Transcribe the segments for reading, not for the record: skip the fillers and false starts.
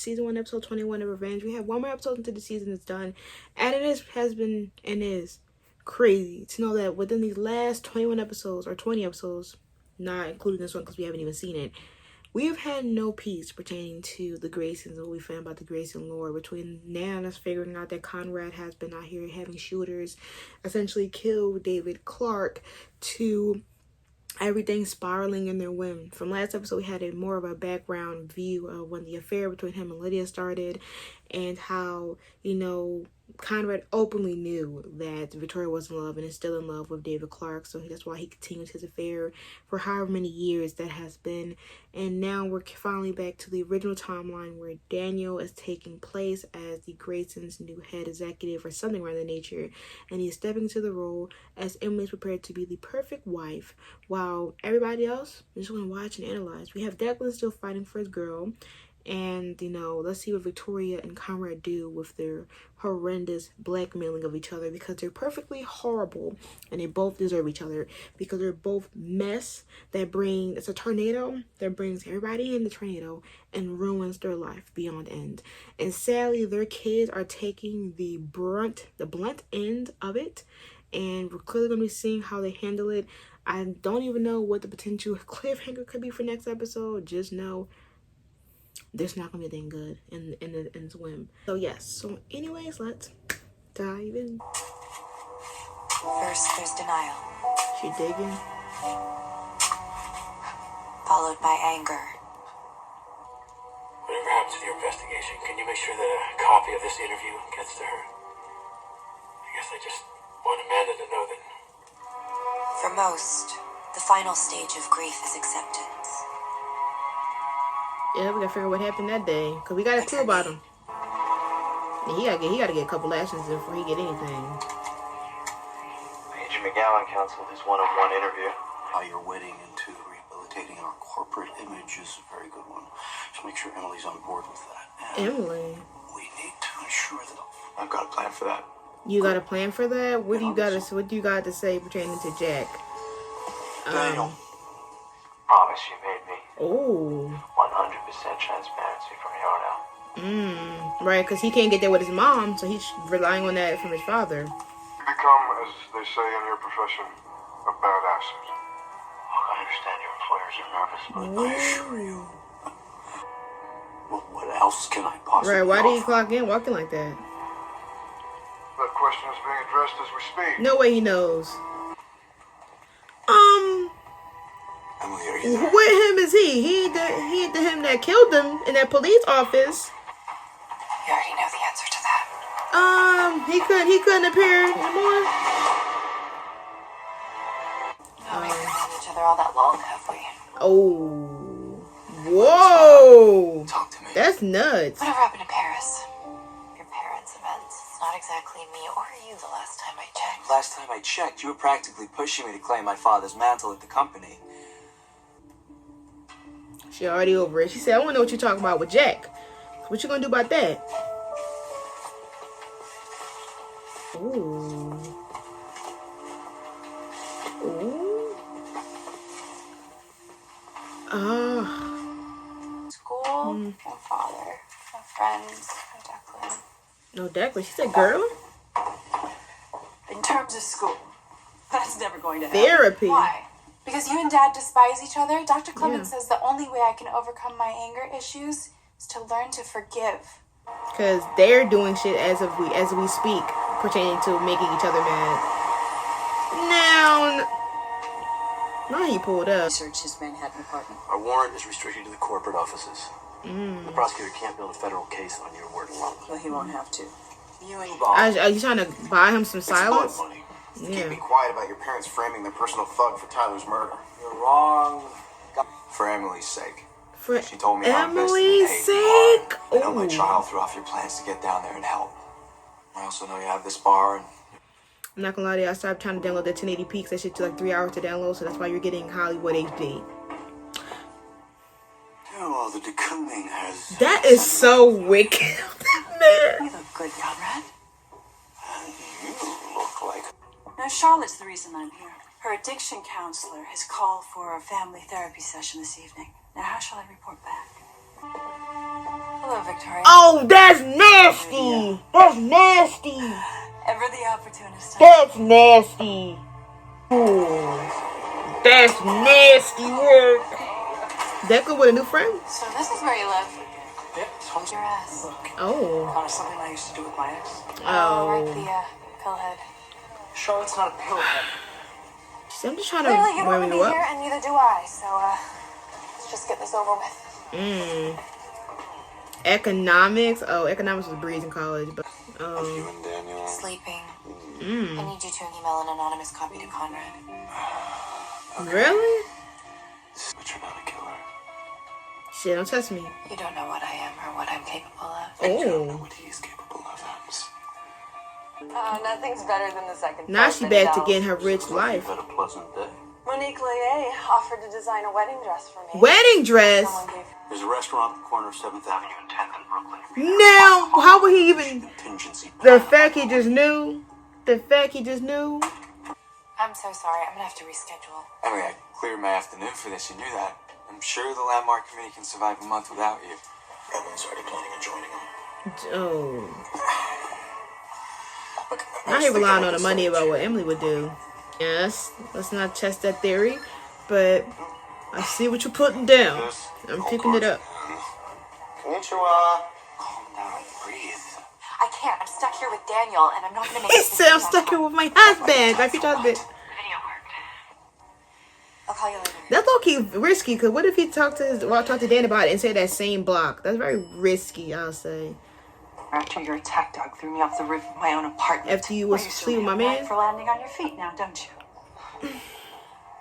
season 1, episode 21 of Revenge. We have one more episode until the season is done, and it is crazy to know that within these last 21 episodes, or 20 episodes, not including this one because we haven't even seen it, we have had no peace pertaining to the Graysons, what we found about the Grayson lore. Between now and us figuring out that Conrad has been out here having shooters essentially kill David Clarke, to everything spiraling in their whim. From last episode, we had a more of a background view of when the affair between him and Lydia started, and how, Conrad openly knew that Victoria was in love and is still in love with David Clarke, so that's why he continued his affair for however many years that has been. And now we're finally back to the original timeline where Daniel is taking place as the Graysons' new head executive or something around that nature, and he's stepping into the role as Emily's prepared to be the perfect wife, while everybody else is just going to watch and analyze. We have Declan still fighting for his girl, and let's see what Victoria and Conrad do with their horrendous blackmailing of each other, because they're perfectly horrible and they both deserve each other, because they're both mess it's a tornado that brings everybody in the tornado and ruins their life beyond end. And sadly, their kids are taking the blunt end of it, and we're clearly going to be seeing how they handle it. I don't even know what the potential cliffhanger could be for next episode. Just know there's not gonna be anything good in the swim. So yes. So anyways, let's dive in. First, there's denial. She digging. Followed by anger. Whatever happens to your investigation, can you make sure that a copy of this interview gets to her? I guess I just want Amanda to know that. For most, the final stage of grief is acceptance. Yeah, we gotta figure out what happened that day, cause we got a clue about him. And he gotta get a couple lessons before he get anything. Paige McGowan canceled his one-on-one interview. How you're wedding into rehabilitating our corporate image is a very good one. So make sure Emily's on board with that. And Emily, we need to ensure that I've got a plan for that. you got a plan for that? What do you got to say pertaining to Jack? Daniel. Promise you made me. Oh. 100% transparency from here on out. Right, because he can't get there with his mom, so he's relying on that from his father. You become, as they say in your profession, a bad asset. Look, I understand your employers are nervous, but I assure you. Well, what else can I possibly Right, why did he offer? clock in walking like that? That question is being addressed as we speak. No way he knows. Emily, are you there? What him is he? He the him that killed him in that police office. You already know the answer to that. He couldn't appear anymore. No, we haven't known each other all that long, have we? Oh, whoa! Talk to me. That's nuts. Whatever happened to Paris? Your parents' events. It's not exactly me or you the last time I checked. Last time I checked, you were practically pushing me to claim my father's mantle at the company. She already over it. She said, "I want to know what you're talking about with Jack. What you gonna do about that?" Ooh. Ooh. School, no father, no friends, no Declan. No Declan. She said, "Girl, In terms of school, that's never going to happen. therapy." Why? Because you and Dad despise each other? Dr. Clement Yeah. says the only way I can overcome my anger issues is to learn to forgive. Because they're doing shit as we speak, pertaining to making each other mad. Now he pulled up. Search his Manhattan apartment. Our warrant is restricted to the corporate offices. The prosecutor can't build a federal case on your word alone. Well, he won't have to. You and Are you trying to buy him some It's blood silence? money. Yeah. Keep me quiet about your parents framing their personal thug for Tyler's murder. You're wrong. For Emily's sake. For She told me how invested in Emily's Paige you are. sake. I know my Ooh. child threw off your plans to get down there and help. I also know you have this bar and I'm not gonna lie to you, I stopped trying to download that 1080p because that shit took like 3 hours to download, so that's why you're getting Hollywood HD. well, the decoding has. That is so wicked. Man. you look good, Conrad. You look like. Now, Charlotte's the reason I'm here. Her addiction counselor has called for a family therapy session this evening. Now, how shall I report back? Hello, Victoria. Oh, that's nasty. That's nasty. Ever the opportunist. That's nasty. Ooh, that's nasty work. Deca with a new friend? So this is where you live. Yep, it's home. Your ass. Oh. Kind of something I used to do with my ex. Right, the Oh. pillhead. Charlotte's not a pillhead. See, I'm just trying to Clearly, you don't warm want to you be here, up. and neither do I. So, let's just get this over with. Economics. Oh, economics was breeze in college, but You and Daniel. Sleeping. I need you to email an anonymous copy to Conrad. really? But you're not a killer. Shit, don't test me. You don't know what I am or what I'm capable of. You don't know Oh. what he's capable of, Ems. Nothing's better than the second. Now she back to get. getting her rich life. You've had a pleasant day. Monique Leay offered to design a wedding dress for me. Wedding dress. Someone gave There's a restaurant at the corner of 7th Avenue and 10th in Brooklyn. Now, how would he even? Contingency The plan. fact he just knew. The fact he just knew. I'm so sorry. I'm gonna have to reschedule. Emily, I cleared my afternoon for this. You knew that. I'm sure the landmark committee can survive a month without you. Evan's already planning on joining him. Oh. Look, Now he relying on the money about what Emily would do. Yes, let's not test that theory, but I see what you're putting down. I'm picking it up. Konnichiwa. Calm down, breathe. I can't. I'm stuck here with Daniel, and I'm not gonna make He this said I'm decision stuck on here time. with my husband. My future husband. The video worked. I'll call you later. That's low key risky, because what if he talked to Dan about it and said that same block? That's very risky, I'll say. After your attack dog threw me off the roof of my own apartment. After you was Well, sleeping with my certainly have a man? right for landing on your feet now, don't you?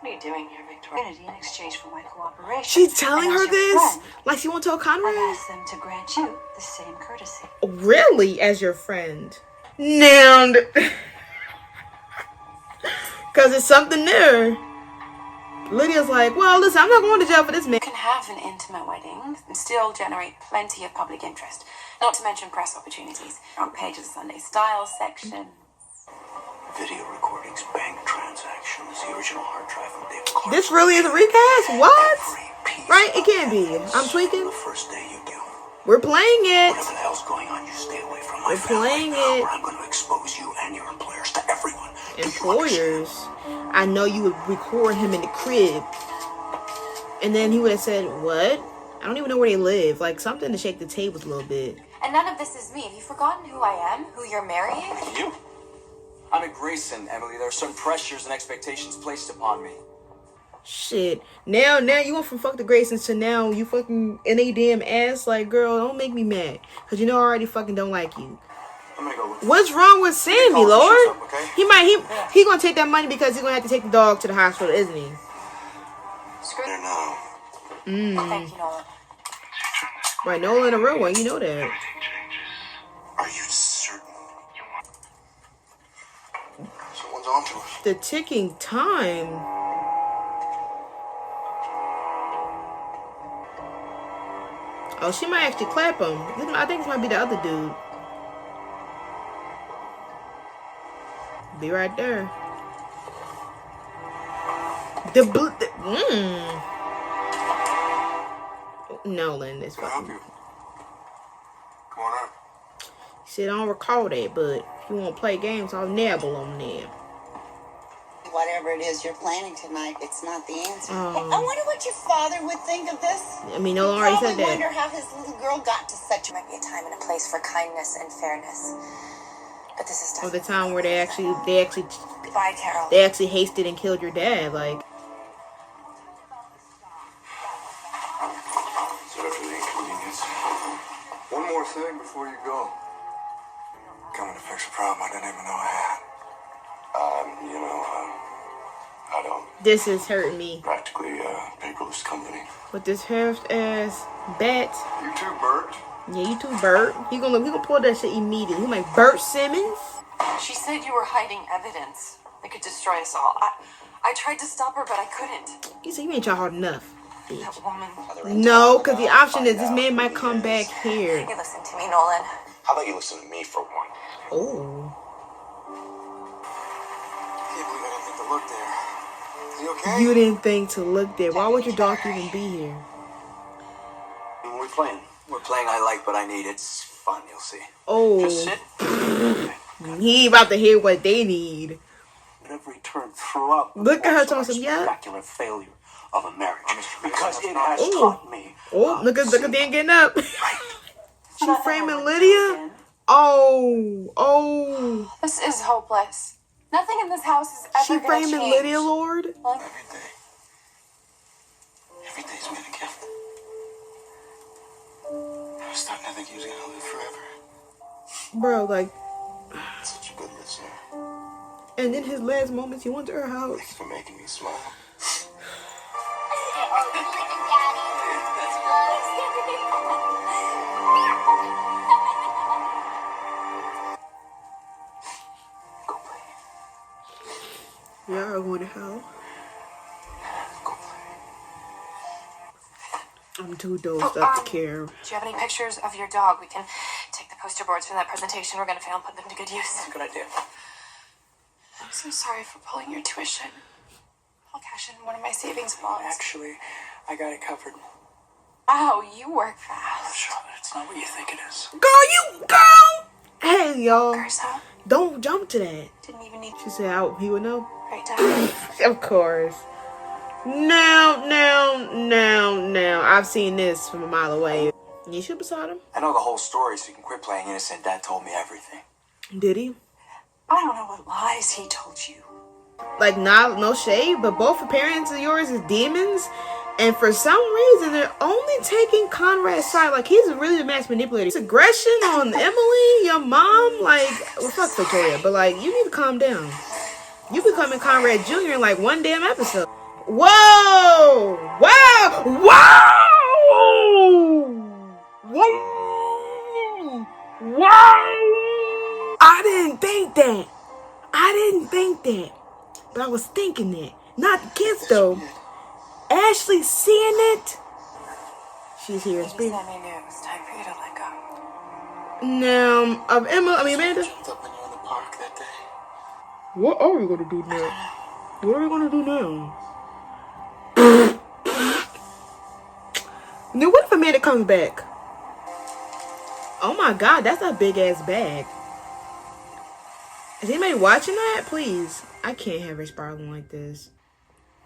What are you doing here, Victoria? In exchange for my cooperation. She's telling And as her your this? friend, Like she won't tell I've Conrad? asked them to grant you the same courtesy. Really? As your friend? Now, because it's something there. Lydia's like, well, listen, I'm not going to jail for this man. You can have an intimate wedding and still generate plenty of public interest. Not to mention press opportunities. Front page of the Sunday Style section. Video recordings, bank transactions, the original hard drive from David Clark. This really is a recast? What? Every piece Right? It of can't be. evidence. I'm tweaking. The first day you do. We're playing it. Whatever the hell's going on, you stay away from my We're family. playing it. Or I'm going to expose you and your employers to everyone. Do you understand? Employers. I know you would record him in the crib. And then he would have said, what? I don't even know where they live. Like something to shake the tables a little bit. And none of this is me. Have you forgotten who I am? Who you're marrying? You? I'm at Grayson, Emily. There are certain pressures and expectations placed upon me. Shit. Now you went from fuck the Graysons to now you fucking in a damn ass. Like, girl, don't make me mad. Because you know I already fucking don't like you. I'm gonna go look. What's wrong with Sammy, Call the Lord? shoes up, okay? He gonna take that money because he's gonna have to take the dog to the hospital, isn't he? Screw There now. Thank you, Nolan. Right, Nolan a real one, you know that. Are you certain? Someone's onto us. The ticking time. Oh, she might actually clap him. I think this might be the other dude. Be right there. Nolan is Can I help fucking. you? Come on in. Shit, I don't recall that, but if you want to play games, I'll nabble on them. Whatever it is you're planning tonight, it's not the answer. Oh. I wonder what your father would think of this. I mean, Nolan already said Probably wonder that. how his little girl got to such There might be a time and a place for kindness and fairness. But this is Or the definitely time where they actually Bye, Carol. hasted and killed your dad. Like, Sorry for the inconvenience. One more thing before you go. Coming to fix a problem I didn't even know I had. I don't. this is hurting me. Practically a paperless company. With this half ass bat. You too, Bert. Yeah, you too, Bert. He gonna pull that shit immediately. He like Bert Simmons. She said you were hiding evidence that could destroy us all. I tried to stop her, but I couldn't. He said you ain't try hard enough, bitch. That woman. No, because the option is this man might come back here. You listen to me, Nolan. How about you listen to me for one? Oh, Can't believe I didn't think to look there. You okay? you didn't think to look there. Why would your dog even be here? What are we playing? We're playing I Like But I Need. It's fun, you'll see. Just Oh, sit. he about to hear what they need. At every turn throughout the Look at her course of talking our some, yeah. spectacular failure of a marriage. Because it not- has Ooh. taught me. Oh, look at Dan getting up. She Nothing I framing would Lydia. do again. Oh. This is hopeless. Nothing in this house is ever She gonna framing change. Lydia, Lord. Every day. Every day's been a gift. I was starting to think he was gonna live forever. Bro, like, Such a good listener. and in his last moments, he went to her house. Thanks for making me smile. Go play. Yeah, I going to hell. Go play. I'm too dosed up to care. Do you have any pictures of your dog? We can take the poster boards from that presentation we're gonna fail and put them to good use. Good idea. I'm so sorry for pulling your tuition. I'll cash in one of my savings bonds. Actually, I got it covered. Wow, you work fast. Charlotte, it's not what you think it is. Girl! Hey, y'all. Ursa Don't jump to that. didn't even need She said, he would know. right down. Of course. Now. I've seen this from a mile away. You should beside him. I know the whole story, so you can quit playing innocent. Dad told me everything. Did he? I don't know what lies he told you. Like, no shade, but both the parents of yours is demons. And for some reason, they're only taking Conrad's side. Like, he's really the mass manipulator. His aggression on Emily, your mom, like, well, fuck Victoria, but, like, you need to calm down. You becoming Conrad Jr. in, like, one damn episode. Whoa! Wow! Wow! Whoa! Wow! I didn't think that. But I was thinking that. Not the kids, though. Ashley seeing it. She's here and You speaking. sent me news. Time for you to let go. Now, of Amanda. Jumped up on you in the park that day. What are we gonna do now? What are we gonna do now? Now, what if Amanda comes back? Oh my God, that's a big ass bag. Is anybody watching that? Please, I can't have her spiraling like this.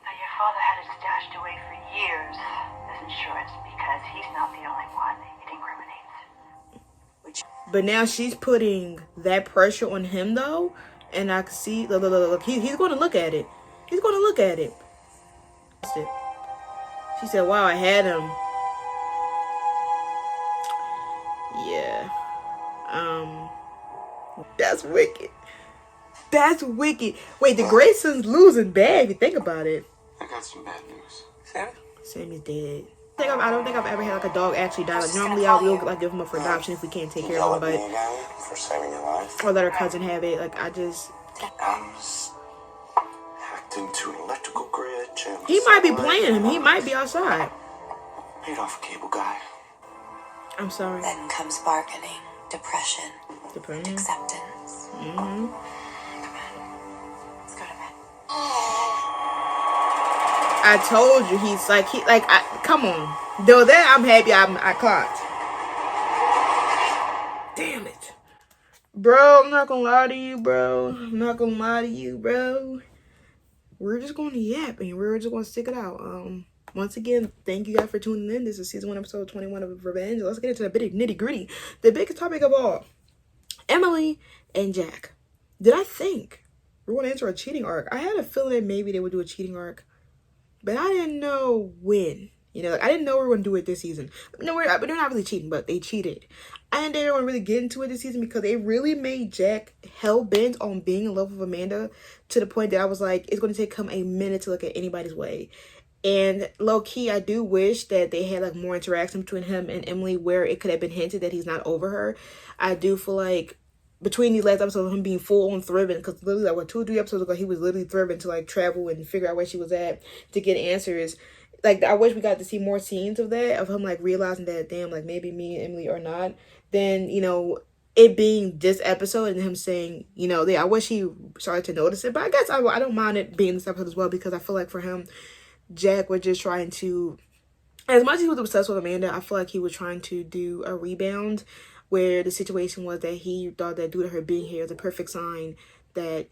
Now, your father had it stashed away for years as insurance because he's not the only one. It incriminates. But now she's putting that pressure on him, though, and I can see. Look. He's going to look at it. He's going to look at it. She said, "Wow, I had him." Yeah. That's wicked. That's wicked. Wait, the Grayson's losing bad if you think about it. I got some bad news. Sammy's dead. I don't think I've ever had like a dog actually die. Like normally we'll like give him up for adoption if we can't take care of him, but again for saving your life. or let our cousin have it. Like I just I'm hacked into an electrical grid. he might be playing him. He might be outside. Paid off a cable guy. I'm sorry. Then comes bargaining, depression, Depression. acceptance. Mm-hmm. Let's go to bed. I told you he's like come on. Though that I'm happy I clocked. Damn it. Bro, I'm not gonna lie to you, bro. We're just gonna yap and we're just gonna stick it out. Once again, thank you guys for tuning in. This is season 1, episode 21 of Revenge. Let's get into the big nitty gritty. The biggest topic of all. Emily and Jack. Did I think we're gonna enter a cheating arc? I had a feeling that maybe they would do a cheating arc. But I didn't know when. You know, like, I didn't know we were going to do it this season. No, they're not really cheating, but they cheated. I didn't think they were going to really get into it this season because they really made Jack hell-bent on being in love with Amanda to the point that I was like, it's going to take him a minute to look at anybody's way. And low-key, I do wish that they had like more interaction between him and Emily where it could have been hinted that he's not over her. I do feel like between these last episodes of him being full on thriving, because literally like 2 or 3 episodes ago he was literally thriving to like travel and figure out where she was at to get answers. Like I wish we got to see more scenes of that, of him like realizing that damn, like maybe me and Emily are not. Then, you know, it being this episode and him saying, you know, I wish he started to notice it. But I guess I don't mind it being this episode as well, because I feel like for him, Jack was just trying to as much as he was obsessed with Amanda, I feel like he was trying to do a rebound where the situation was that he thought that due to her being here was a perfect sign that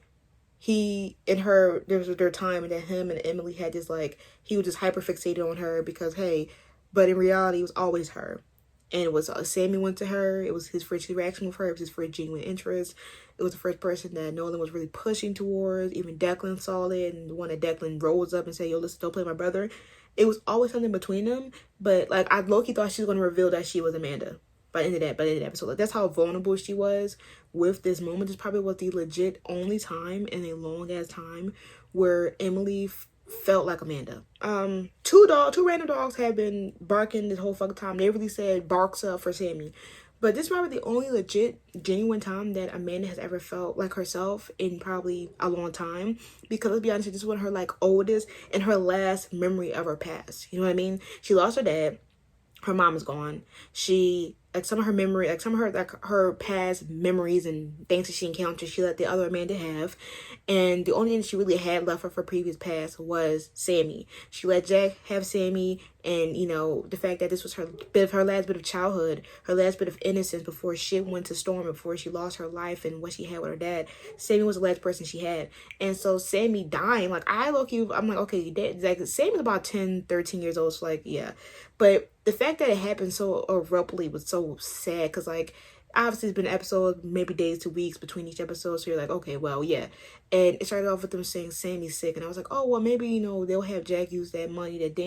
he and her, there was their time, and that him and Emily had this, like, he was just hyper fixated on her because, hey, but in reality, it was always her. And it was Sammy went to her. It was his first interaction with her. It was his first genuine interest. It was the first person that Nolan was really pushing towards. Even Declan saw it, and the one that Declan rose up and said, yo, listen, don't play my brother. It was always something between them. But, like, I low-key thought she was going to reveal that she was Amanda by the end of that episode. Like, that's how vulnerable she was with this moment. This probably was the legit only time in a long-ass time where Emily felt like Amanda. Two random dogs have been barking this whole fucking time. They really said barks up for Sammy. But this is probably the only legit, genuine time that Amanda has ever felt like herself in probably a long time. Because let's be honest, this is one of her, like, oldest and her last memory of her past. You know what I mean? She lost her dad. Her mom is gone. She, like, some of her memory, like, some of her, like, her past memories and things that she encountered, she let the other Amanda have. And the only thing she really had left of her previous past was Sammy. She let Jack have Sammy, and, you know, the fact that this was her last bit of childhood, her last bit of innocence before shit went to storm, before she lost her life and what she had with her dad. Sammy was the last person she had. And so Sammy dying, like, I'm like, okay, like, Sammy's about 10, 13 years old, so, like, yeah. But the fact that it happened so abruptly was so sad, because, like, obviously it's been episodes, maybe days to weeks between each episode, so you're like, okay, well, yeah. And it started off with them saying Sammy's sick, and I was like, oh, well, maybe, you know, they'll have Jack use that money that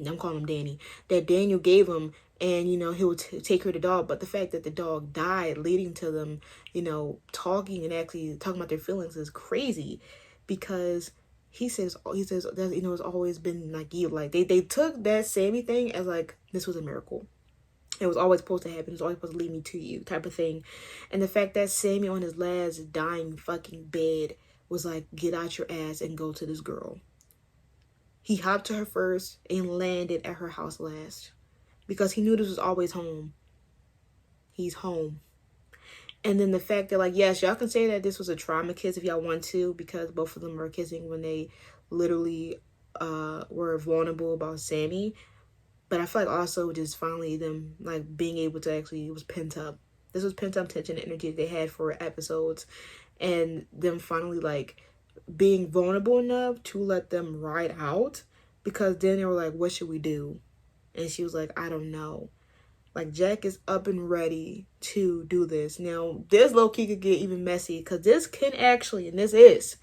I'm calling him Danny, that Daniel gave him, and, you know, he'll take care of the dog. But the fact that the dog died, leading to them, you know, talking and actually talking about their feelings is crazy, because he says that, you know, it's always been like you. Like, they took that Sammy thing as, like, this was a miracle. It was always supposed to happen. It was always supposed to lead me to you, type of thing. And the fact that Sammy on his last dying fucking bed was like, get out your ass and go to this girl. He hopped to her first and landed at her house last, because he knew this was always home. He's home. And then the fact that, like, yes, y'all can say that this was a trauma kiss if y'all want to, because both of them were kissing when they literally were vulnerable about Sammy. But I feel like also just finally them, like, being able to actually, it was pent up. This was pent up tension and energy that they had for episodes. And them finally, like, being vulnerable enough to let them ride out. Because then they were like, what should we do? And she was like, I don't know. Like, Jack is up and ready to do this. Now, this low-key could get even messy, because this can actually, and this is,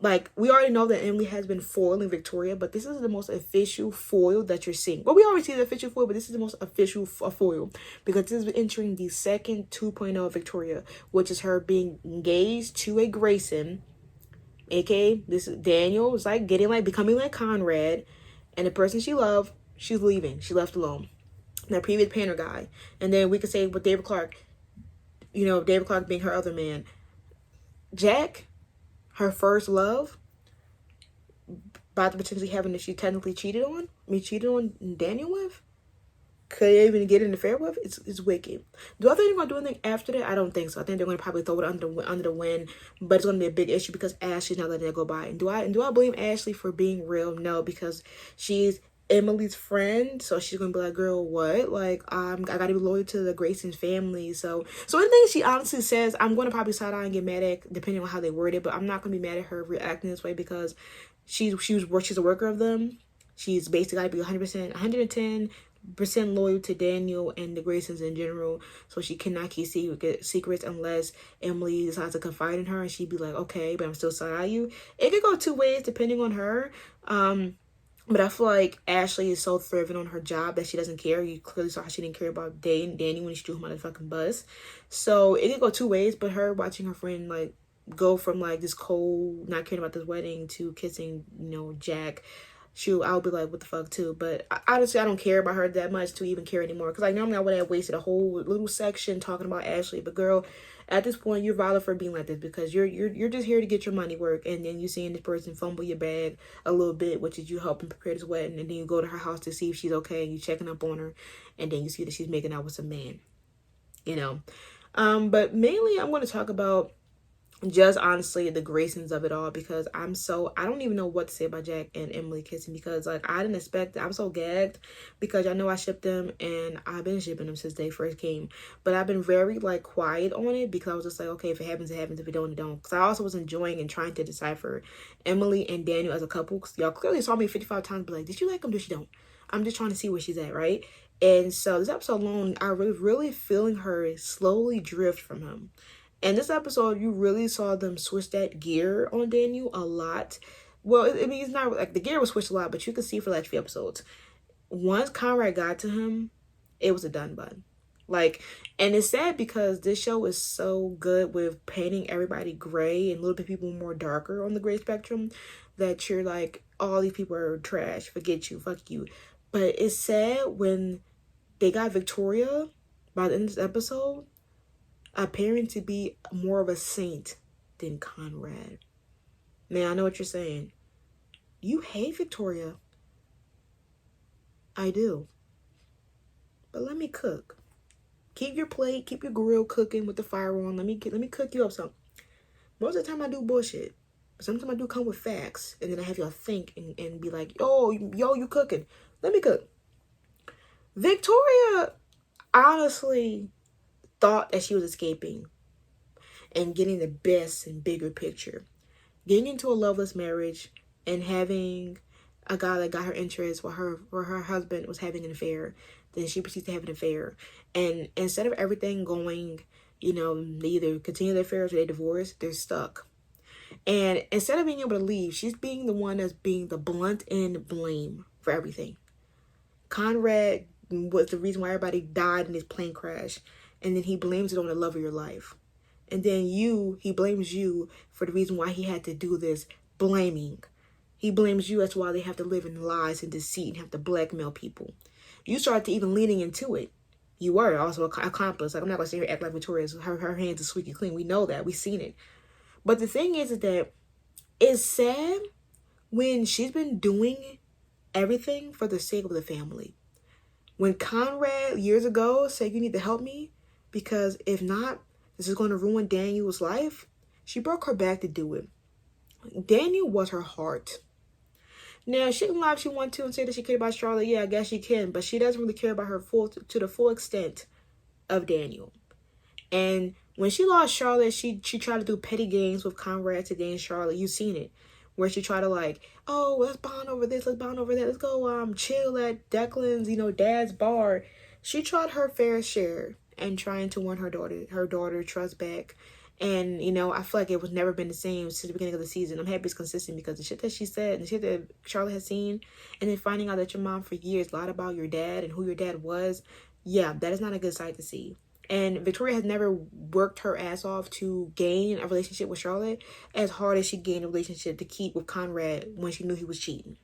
like, we already know that Emily has been foiling Victoria, but this is the most official foil that you're seeing. Well, we already see the official foil, but this is the most official foil, because this is entering the second 2.0 of Victoria, which is her being engaged to a Grayson, aka this is Daniel, is like getting, like, becoming like Conrad, and the person she loved, she's leaving. She left alone. That previous painter guy. And then we could say with David Clark, you know, David Clark being her other man. Jack, her first love, about to potentially having that she technically cheated on Daniel with, could even get in the affair with, it's wicked. Do I think they're gonna do anything after that? I don't think so. I think they're gonna probably throw it under the wind, but it's gonna be a big issue because Ashley's not letting it go by. And do I blame Ashley for being real? No, because she's Emily's friend, so she's gonna be like, girl, what? Like, I gotta be loyal to the Grayson's family. So anything she honestly says, I'm gonna probably side eye and get mad at, depending on how they word it. But I'm not gonna be mad at her reacting this way, because she's a worker of them. She's basically gotta be 110% loyal to Daniel and the Graysons in general. So she cannot keep secrets unless Emily decides to confide in her, and she'd be like, okay, but I'm still side eye you. It could go two ways depending on her. But I feel like Ashley is so thriving on her job that she doesn't care. You clearly saw how she didn't care about Danny when she threw him on the fucking bus. So it could go two ways, but her watching her friend, like, go from, like, this cold, not caring about this wedding to kissing, you know, Jack, I'll be like, what the fuck too. But honestly, I don't care about her that much to even care anymore. Because, like, normally I would have wasted a whole little section talking about Ashley. But girl, at this point, you're valid for being like this, because you're just here to get your money work, and then you're seeing this person fumble your bag a little bit, which is you helping prepare this wedding, and then you go to her house to see if she's okay, and you checking up on her, and then you see that she's making out with some man, you know. But mainly I'm going to talk about just honestly the Graysons of it all, because I don't even know what to say about Jack and Emily kissing, because like I didn't expect it. I'm so gagged because I know I shipped them and I've been shipping them since they first came, but I've been very like quiet on it because I was just like, okay, if it happens it happens, if it don't it don't, because I also was enjoying and trying to decipher Emily and Daniel as a couple, because y'all clearly saw me 55 times but like, did you like him, did you don't? I'm just trying to see where she's at, right? And so this episode alone, I was really feeling her slowly drift from him. And this episode, you really saw them switch that gear on Daniel a lot. Well, I mean, it's not like the gear was switched a lot, but you could see for like few episodes. Once Conrad got to him, it was a done button. Like, and it's sad because this show is so good with painting everybody gray and a little bit people more darker on the gray spectrum that you're like, all these people are trash, forget you, fuck you. But it's sad when they got Victoria by the end of this episode appearing to be more of a saint than Conrad. Now, I know what you're saying. You hate Victoria. I do. But let me cook. Keep your plate, keep your grill cooking with the fire on. Let me cook you up something. Most of the time I do bullshit. But sometimes I do come with facts. And then I have y'all think and be like, yo, you cooking. Let me cook. Victoria honestly thought that she was escaping and getting the best and bigger picture. Getting into a loveless marriage and having a guy that got her interest while her husband was having an affair. Then she proceeds to have an affair. And instead of everything going, they either continue their affairs or they divorce, they're stuck. And instead of being able to leave, she's being the one that's being the blunt end blame for everything. Conrad was the reason why everybody died in this plane crash. And then he blames it on the love of your life. And then he blames you for the reason why he had to do this blaming. He blames you as why they have to live in lies and deceit and have to blackmail people. You started to even leaning into it. You were also an accomplice. Like, I'm not going to say her act like Victoria's. Her hands are squeaky clean. We know that. We've seen it. But the thing is that it's sad when she's been doing everything for the sake of the family. When Conrad years ago said, you need to help me, because if not, this is going to ruin Daniel's life, she broke her back to do it. Daniel was her heart. Now, she can lie if she wants to and say that she cared about Charlotte. Yeah, I guess she can. But she doesn't really care about her to the full extent of Daniel. And when she lost Charlotte, she tried to do petty games with Conrad to gain Charlotte. You've seen it. Where she tried to like, oh, let's bond over this, let's bond over that. Let's go chill at Declan's, dad's bar. She tried her fair share and trying to win her daughter trust back. And, I feel like it was never been the same since the beginning of the season. I'm happy it's consistent because the shit that she said and the shit that Charlotte has seen, and then finding out that your mom for years lied about your dad and who your dad was, yeah, that is not a good sight to see. And Victoria has never worked her ass off to gain a relationship with Charlotte as hard as she gained a relationship to keep with Conrad when she knew he was cheating.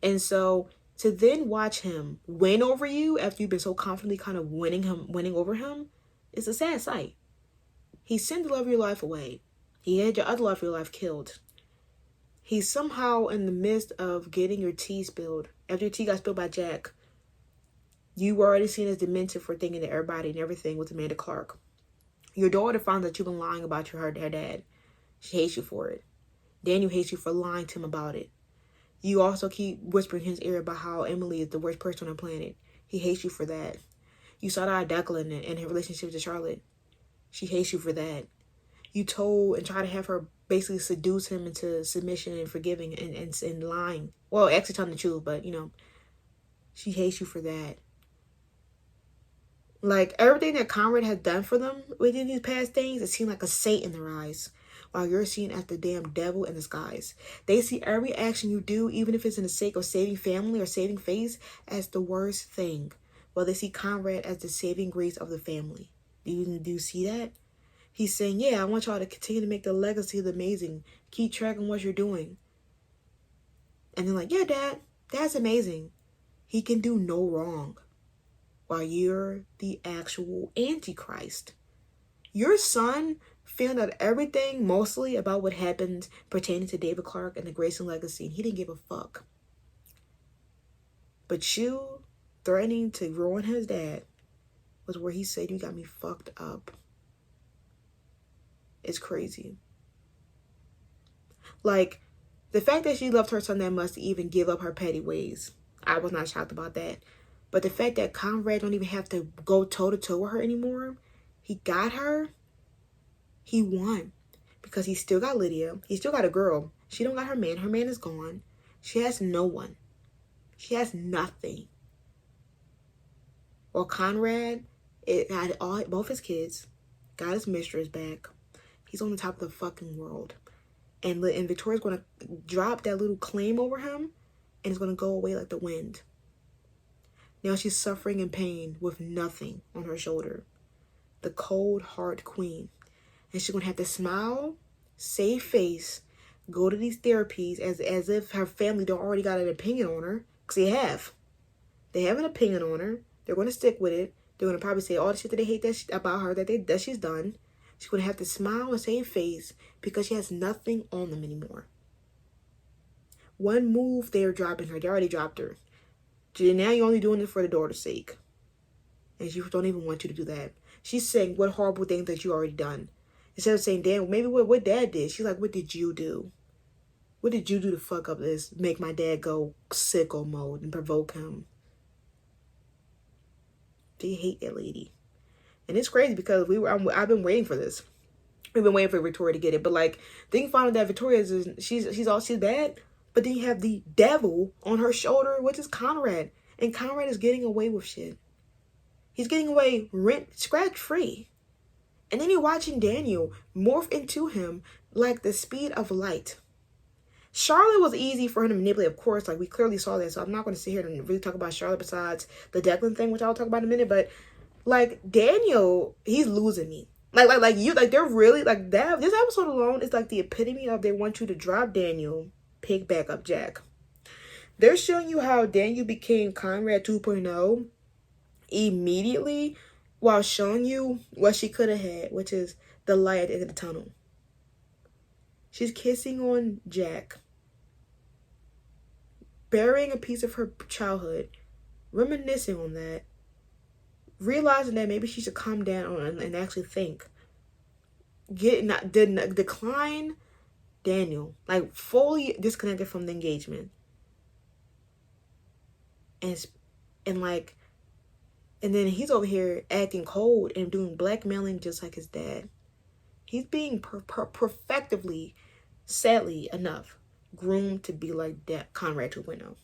And so to then watch him win over you after you've been so confidently kind of winning over him, it's a sad sight. He sent the love of your life away. He had your other love of your life killed. He's somehow in the midst of getting your tea spilled. After your tea got spilled by Jack, you were already seen as demented for thinking that everybody and everything was Amanda Clark. Your daughter found that you've been lying about her dad. She hates you for it. Daniel hates you for lying to him about it. You also keep whispering in his ear about how Emily is the worst person on the planet. He hates you for that. You saw that Declan and her relationship to Charlotte. She hates you for that. You told and tried to have her basically seduce him into submission and forgiving and lying. Well, actually telling the truth, but, she hates you for that. Like, everything that Conrad has done for them within these past things, it seemed like a saint in their eyes. While you're seen as the damn devil in disguise. They see every action you do, even if it's in the sake of saving family or saving face, as the worst thing. While they see Conrad as the saving grace of the family. Do you see that? He's saying, yeah, I want y'all to continue to make the legacy of amazing. Keep track on what you're doing. And they're like, yeah, Dad, that's amazing. He can do no wrong. While you're the actual Antichrist. Your son found out everything mostly about what happened pertaining to David Clark and the Grayson legacy, and he didn't give a fuck. But you threatening to ruin his dad was where he said, you got me fucked up. is crazy. Like, the fact that she loved her son that much to even give up her petty ways, I was not shocked about that. But the fact that Conrad don't even have to go toe-to-toe with her anymore, he got her, he won. Because he still got Lydia. He still got a girl. She don't got her man. Her man is gone. She has no one. She has nothing. Well, Conrad, it had both his kids, got his mistress back. He's on the top of the fucking world. And Victoria's going to drop that little claim over him, and it's going to go away like the wind. Now she's suffering in pain with nothing on her shoulder. The cold, hard queen. And she's going to have to smile, save face, go to these therapies as if her family don't already got an opinion on her. Because they have. They have an opinion on her. They're going to stick with it. They're going to probably say all the shit that they hate about her that she's done. She's going to have to smile and save face because she has nothing on them anymore. One move, they're dropping her. They already dropped her. Now you're only doing it for the daughter's sake. And she don't even want you to do that. She's saying what horrible things that you already done. Instead of saying, damn, maybe what dad did. She's like, what did you do? What did you do to fuck up this? Make my dad go sicko mode and provoke him. They hate that lady. And it's crazy because I've been waiting for this. We've been waiting for Victoria to get it. But like, then you find out that Victoria she's bad. But then you have the devil on her shoulder, which is Conrad. And Conrad is getting away with shit. He's getting away scratch free. And then you're watching Daniel morph into him like the speed of light. Charlotte was easy for him to manipulate, of course. Like, we clearly saw that. So I'm not going to sit here and really talk about Charlotte besides the Declan thing, which I'll talk about in a minute. But, like, Daniel, he's losing me. They're really, like, that. This episode alone is like the epitome of they want you to drop Daniel, pick back up Jack. They're showing you how Daniel became Conrad 2.0 immediately, while showing you what she could have had, which is the light at the end of the tunnel. She's kissing on Jack, burying a piece of her childhood, reminiscing on that, realizing that maybe she should calm down and actually think. Decline Daniel, like fully disconnected from the engagement, and then he's over here acting cold and doing blackmailing just like his dad. He's being perfectively, sadly enough, groomed to be like that Conrad 2.0.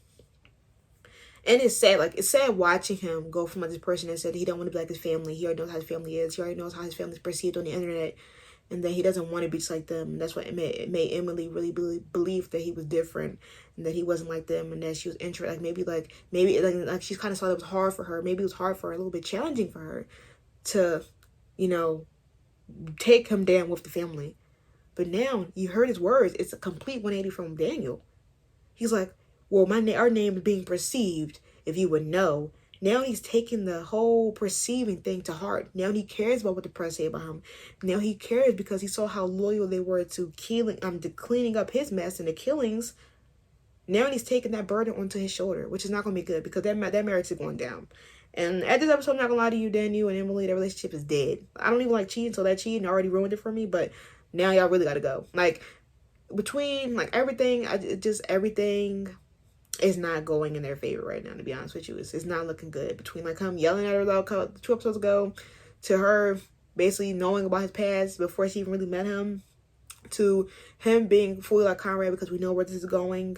And it's sad. Like, it's sad watching him go from like this person that said he don't want to be like his family. He already knows how his family is. He already knows how his family's perceived on the internet. And that he doesn't want to be just like them. That's what it made Emily really believe that he was different. And that he wasn't like them. And that she was interested. Maybe she kind of saw that it was hard for her. Maybe it was hard for her, a little bit challenging for her to, take him down with the family. But now, you heard his words. It's a complete 180 from Daniel. He's like, well, our name is being perceived, if you would know. Now he's taking the whole perceiving thing to heart. Now he cares about what the press say about him. Now he cares because he saw how loyal they were to cleaning up his mess and the killings. Now he's taking that burden onto his shoulder, which is not going to be good because that marriage is going down. And at this episode, I'm not going to lie to you, Daniel and Emily, their relationship is dead. I don't even like cheating, so that cheating already ruined it for me. But now y'all really got to go. Like, between, like, everything, everything is not going in their favor right now, to be honest with you. It's not looking good. Between, like, him yelling at her about 2 episodes ago, to her basically knowing about his past before she even really met him, to him being fully like Conrad because we know where this is going,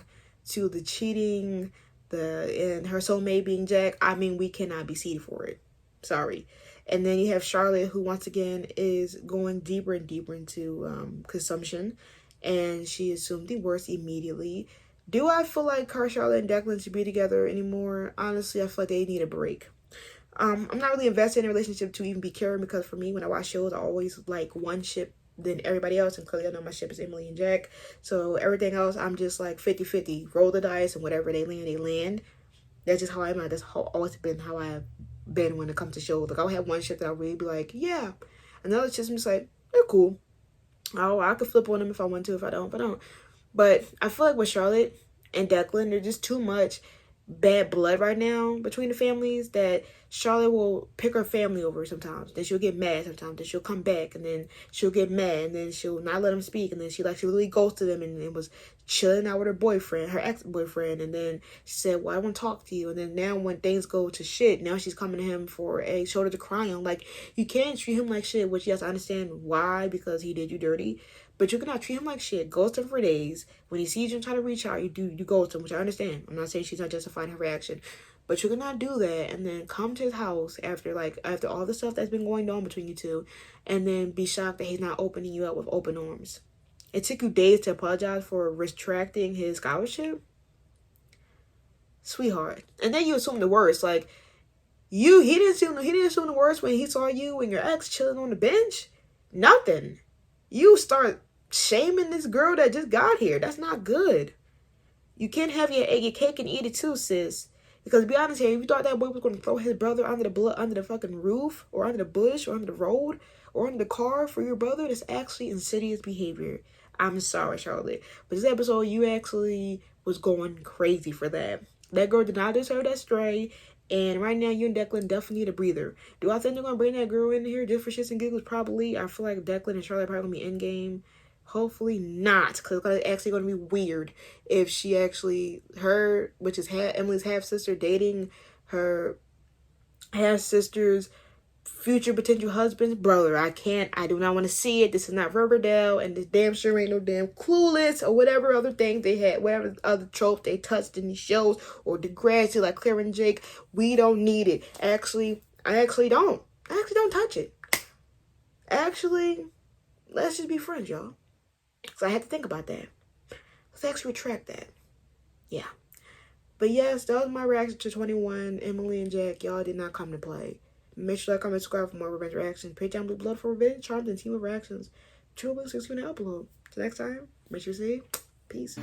to the cheating, and her soulmate being Jack. I mean, we cannot be seated for it. Sorry. And then you have Charlotte, who once again is going deeper and deeper into consumption, and she assumed the worst immediately. Do I feel like Charlotte and Declan should be together anymore? Honestly, I feel like they need a break. I'm not really invested in a relationship to even be caring, because for me, when I watch shows, I always like one ship than everybody else, and clearly I know my ship is Emily and Jack. So everything else, I'm just like 50-50. Roll the dice, and whatever they land. That's just how I am. That's always been how I've been when it comes to shows. Like, I'll have one ship that I'll really be like, yeah. Another ship, I'm just like, they're cool. I could flip on them if I want to. If I don't. But I feel like with Charlotte and Declan, they're just too much. bad blood right now between the families that Charlotte will pick her family over sometimes. Then she'll get mad sometimes. Then she'll come back and then she'll get mad and then she'll not let them speak. And then she literally ghosted them and was chilling out with her boyfriend, her ex-boyfriend. And then she said, well, I want to talk to you. And then now when things go to shit, now she's coming to him for a shoulder to cry on. Like, you can't treat him like shit, which yes, I understand why, because he did you dirty. But you cannot treat him like shit, ghost him for days. When he sees you and try to reach out, you ghost him, which I understand. I'm not saying she's not justifying her reaction. But you cannot do that and then come to his house after all the stuff that's been going on between you two and then be shocked that he's not opening you up with open arms. It took you days to apologize for retracting his scholarship? Sweetheart. And then you assume the worst. Like, he didn't assume the worst when he saw you and your ex chilling on the bench? Nothing. You start shaming this girl that just got here. That's not good. You can't have your cake and eat it too, sis. Because to be honest here, if you thought that boy was going to throw his brother under the fucking roof, or under the bush, or under the road, or under the car for your brother, that's actually insidious behavior. I'm sorry, Charlotte. But this episode, you actually was going crazy for that. That girl did not deserve that stray. And right now, you and Declan definitely need a breather. Do I think they're going to bring that girl in here just for shits and giggles? Probably. I feel like Declan and Charlotte are probably going to be in game. Hopefully not, because it's actually going to be weird if she actually, which is Emily's half-sister, dating her half-sister's future potential husband's brother. I do not want to see it. This is not Riverdale, and this damn sure ain't no damn Clueless or whatever other thing they had, whatever other tropes they touched in these shows, or Degrassi like Claire and Jake. We don't need it. I actually don't touch it. Actually, let's just be friends, y'all. So I had to think about that. Let's actually retract that. Yeah. But yes, that was my reaction to 21. Emily and Jack, y'all did not come to play. Make sure to comment and subscribe for more revenge reactions. Patreon Blue Blood for revenge, charms, and team of reactions. True Blue 6 upload. Till next time, make sure you say peace.